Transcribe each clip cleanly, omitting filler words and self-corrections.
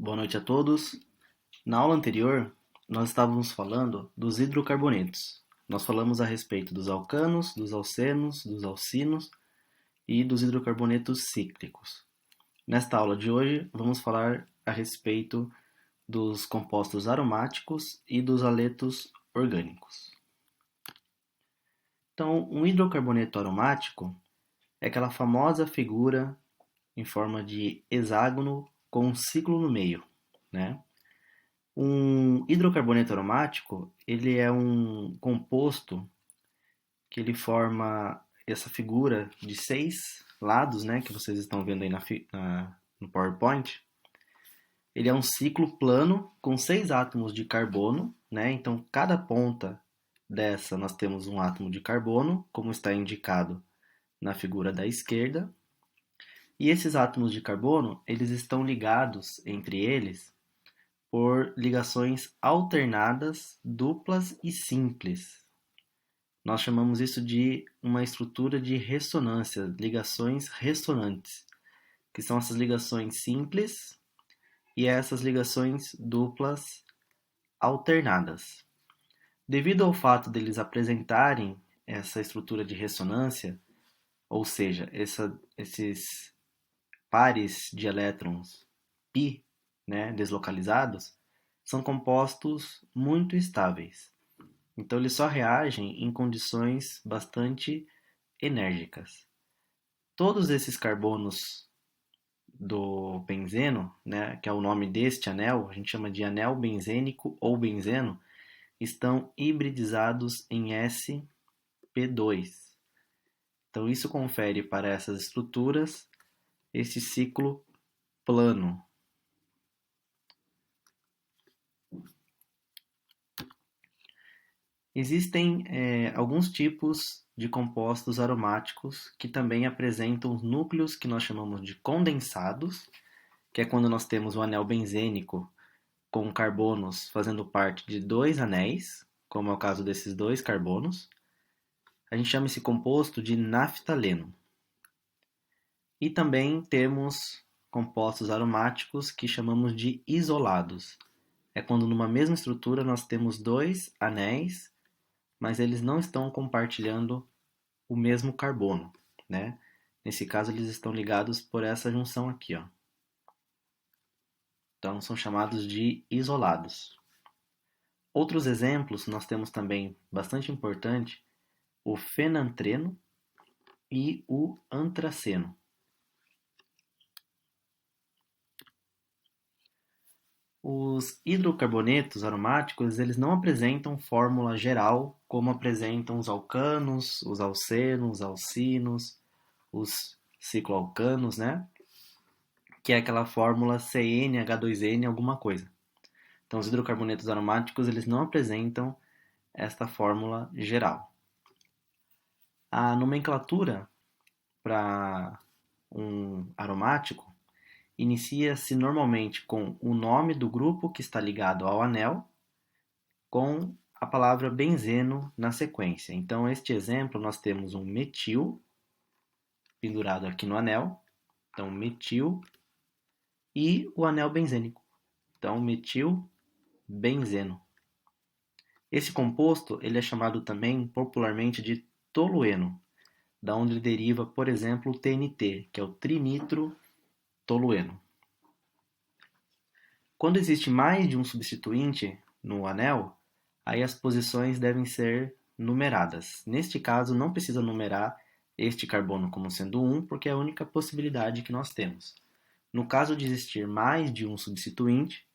Boa noite a todos. Na aula anterior, nós estávamos falando dos hidrocarbonetos. Nós falamos a respeito dos alcanos, dos alcenos, dos alcinos e dos hidrocarbonetos cíclicos. Nesta aula de hoje, vamos falar a respeito dos compostos aromáticos e dos haletos orgânicos. Então, um hidrocarboneto aromático é aquela famosa figura em forma de hexágono com um ciclo no meio, né? Um hidrocarboneto aromático, ele é um composto que ele forma essa figura de 6 lados, né, que vocês estão vendo aí no PowerPoint. Ele é um ciclo plano com 6 átomos de carbono, né? Então, cada ponta dessa nós temos um átomo de carbono, como está indicado na figura da esquerda. E esses átomos de carbono, eles estão ligados entre eles por ligações alternadas, duplas e simples. Nós chamamos isso de uma estrutura de ressonância, ligações ressonantes, que são essas ligações simples e essas ligações duplas alternadas. Devido ao fato deles apresentarem essa estrutura de ressonância, ou seja, esses pares de elétrons π, né, deslocalizados, são compostos muito estáveis. Então, eles só reagem em condições bastante enérgicas. Todos esses carbonos do benzeno, né, que é o nome deste anel, a gente chama de anel benzênico ou benzeno, estão hibridizados em sp2. Então, isso confere para essas estruturas esse ciclo plano. Existem alguns tipos de compostos aromáticos que também apresentam núcleos que nós chamamos de condensados, que é quando nós temos o anel benzênico com carbonos fazendo parte de 2 anéis, como é o caso desses 2 carbonos. A gente chama esse composto de naftaleno. E também temos compostos aromáticos que chamamos de isolados. É quando numa mesma estrutura nós temos 2 anéis, mas eles não estão compartilhando o mesmo carbono, né? Nesse caso, eles estão ligados por essa junção aqui, ó. Então, são chamados de isolados. Outros exemplos, nós temos também, bastante importante, o fenantreno e o antraceno. Os hidrocarbonetos aromáticos, eles não apresentam fórmula geral, como apresentam os alcanos, os alcenos, os alcinos, os cicloalcanos, né? Que é aquela fórmula CnH2n alguma coisa. Então, os hidrocarbonetos aromáticos, eles não apresentam esta fórmula geral. A nomenclatura para um aromático inicia-se normalmente com o nome do grupo que está ligado ao anel, com a palavra benzeno na sequência. Então, este exemplo, nós temos um metil pendurado aqui no anel. Então, metil e o anel benzênico. Então, metilbenzeno. Esse composto ele é chamado também popularmente de tolueno, da onde ele deriva, por exemplo, o TNT, que é o trinitrotolueno. Quando existe mais de um substituinte no anel, aí as posições devem ser numeradas. Neste caso, não precisa numerar este carbono como sendo 1, porque é a única possibilidade que nós temos. No caso de existir mais de um substituinte,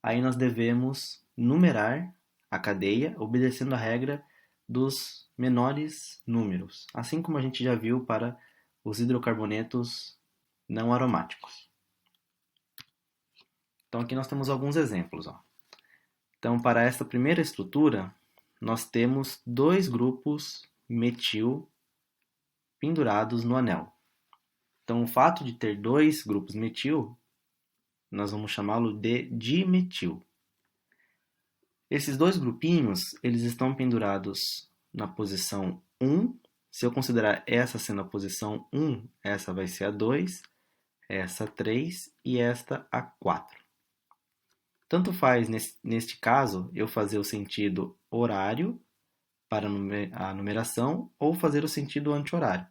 aí nós devemos numerar a cadeia, obedecendo a regra dos menores números, assim como a gente já viu para os hidrocarbonetos não aromáticos. Então aqui nós temos alguns exemplos. Ó. Então, para esta primeira estrutura, nós temos 2 grupos metil pendurados no anel. Então, o fato de ter 2 grupos metil, nós vamos chamá-lo de dimetil. Esses 2 grupinhos, eles estão pendurados na posição 1. Se eu considerar essa sendo a posição 1, essa vai ser a 2, essa a 3 e esta a 4. Tanto faz, neste caso, eu fazer o sentido horário para a numeração ou fazer o sentido anti-horário.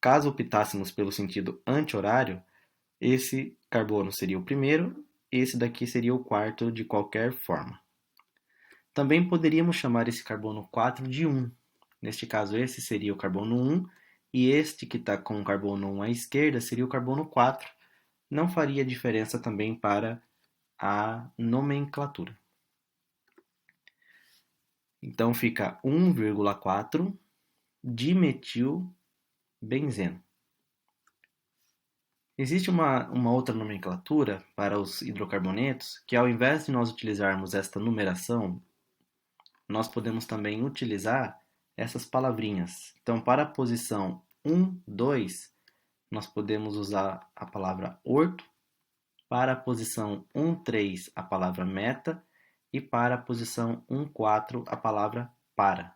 Caso optássemos pelo sentido anti-horário, esse carbono seria o primeiro, esse daqui seria o quarto de qualquer forma. Também poderíamos chamar esse carbono 4 de 1. Neste caso, esse seria o carbono 1 e este que está com o carbono 1 à esquerda seria o carbono 4. Não faria diferença também para a nomenclatura. Então fica 1,4 dimetilbenzeno. Existe uma outra nomenclatura para os hidrocarbonetos que, ao invés de nós utilizarmos esta numeração, nós podemos também utilizar essas palavrinhas. Então, para a posição 1, 2, nós podemos usar a palavra orto, para a posição 1, 3, a palavra meta, e para a posição 1, 4, a palavra para.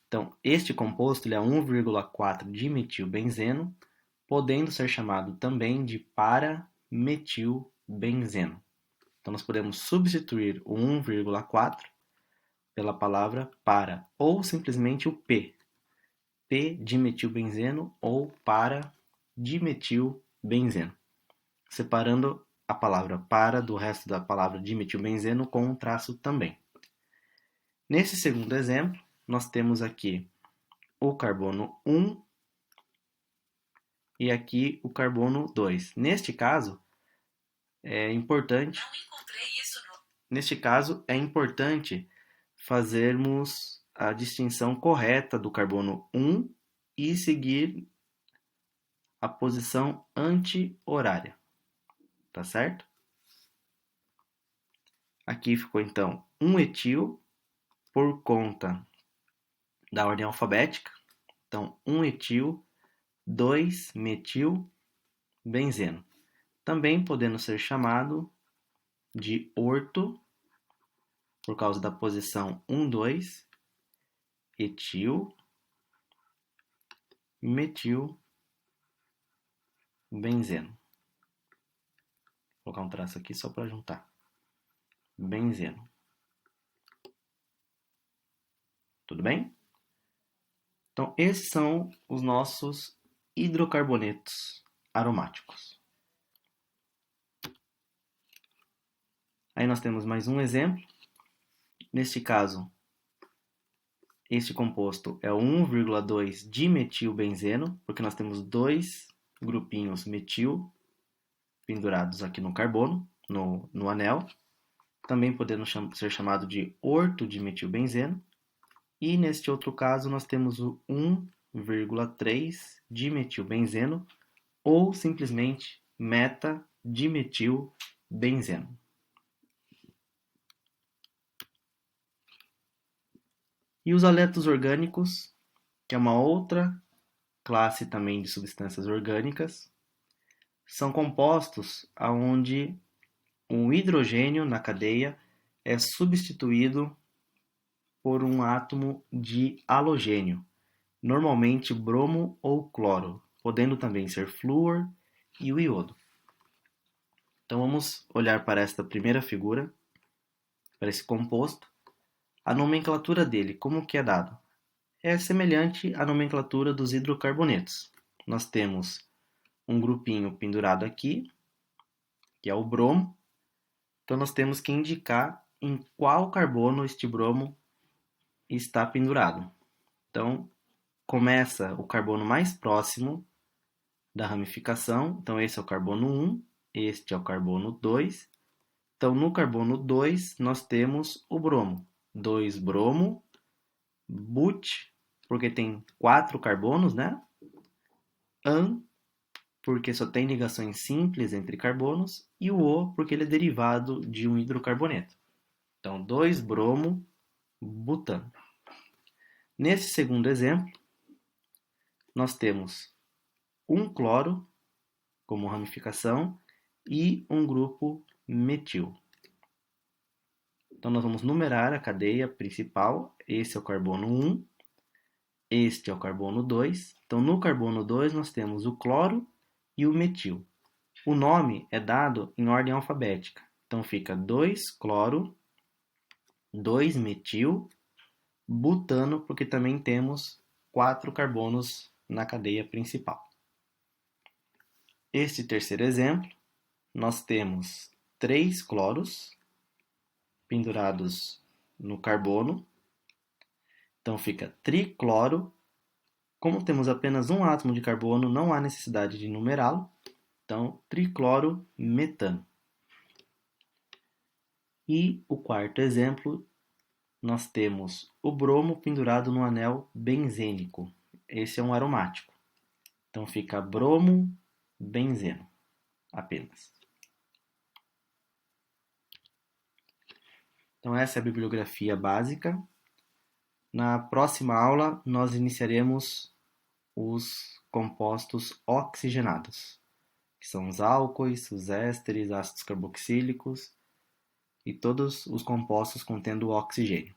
Então, este composto ele é 1,4 dimetilbenzeno, podendo ser chamado também de para-metilbenzeno. Então, nós podemos substituir o 1,4 pela palavra para, ou simplesmente o P. P-dimetilbenzeno ou para-dimetilbenzeno. Separando a palavra para do resto da palavra dimetilbenzeno com um traço também. Nesse segundo exemplo, nós temos aqui o carbono 1 e aqui o carbono 2. Neste caso, é importante fazermos a distinção correta do carbono 1 e seguir a posição anti-horária. Tá certo? Aqui ficou então 1 etil por conta da ordem alfabética. Então, 1 etil, 2 metil benzeno. Também podendo ser chamado de orto, por causa da posição 1, 2, etil, metil, benzeno. Vou colocar um traço aqui só para juntar. Benzeno. Tudo bem? Então, esses são os nossos hidrocarbonetos aromáticos. Aí nós temos mais um exemplo. Neste caso, este composto é o 1,2 dimetilbenzeno, porque nós temos dois grupinhos metil pendurados aqui no carbono, no anel. Também podendo ser chamado de ortodimetilbenzeno. E neste outro caso, nós temos o 1,3 dimetilbenzeno ou simplesmente metadimetilbenzeno. E os haletos orgânicos, que é uma outra classe também de substâncias orgânicas, são compostos onde um hidrogênio na cadeia é substituído por um átomo de halogênio, normalmente bromo ou cloro, podendo também ser flúor e o iodo. Então vamos olhar para esta primeira figura, para esse composto. A nomenclatura dele, como que é dado? É semelhante à nomenclatura dos hidrocarbonetos. Nós temos um grupinho pendurado aqui, que é o bromo. Então nós temos que indicar em qual carbono este bromo está pendurado. Então começa o carbono mais próximo da ramificação. Então esse é o carbono 1, este é o carbono 2. Então no carbono 2 nós temos o bromo. 2-bromo, but, porque tem 4 carbonos, né? An, porque só tem ligações simples entre carbonos, e o O, porque ele é derivado de um hidrocarboneto. Então, 2-bromo, butano. Nesse segundo exemplo, nós temos um cloro como ramificação e um grupo metil. Então, nós vamos numerar a cadeia principal. Esse é o carbono 1, este é o carbono 2. Então, no carbono 2, nós temos o cloro e o metil. O nome é dado em ordem alfabética. Então fica 2-cloro, 2-metil, butano, porque também temos 4 carbonos na cadeia principal. Este terceiro exemplo, nós temos 3 cloros pendurados no carbono. Então fica tricloro. Como temos apenas um átomo de carbono, não há necessidade de numerá-lo. Então, triclorometano. E o quarto exemplo, nós temos o bromo pendurado no anel benzênico. Esse é um aromático. Então fica bromo, benzeno, apenas. Então essa é a bibliografia básica. Na próxima aula, nós iniciaremos os compostos oxigenados, que são os álcoois, os ésteres, ácidos carboxílicos e todos os compostos contendo oxigênio.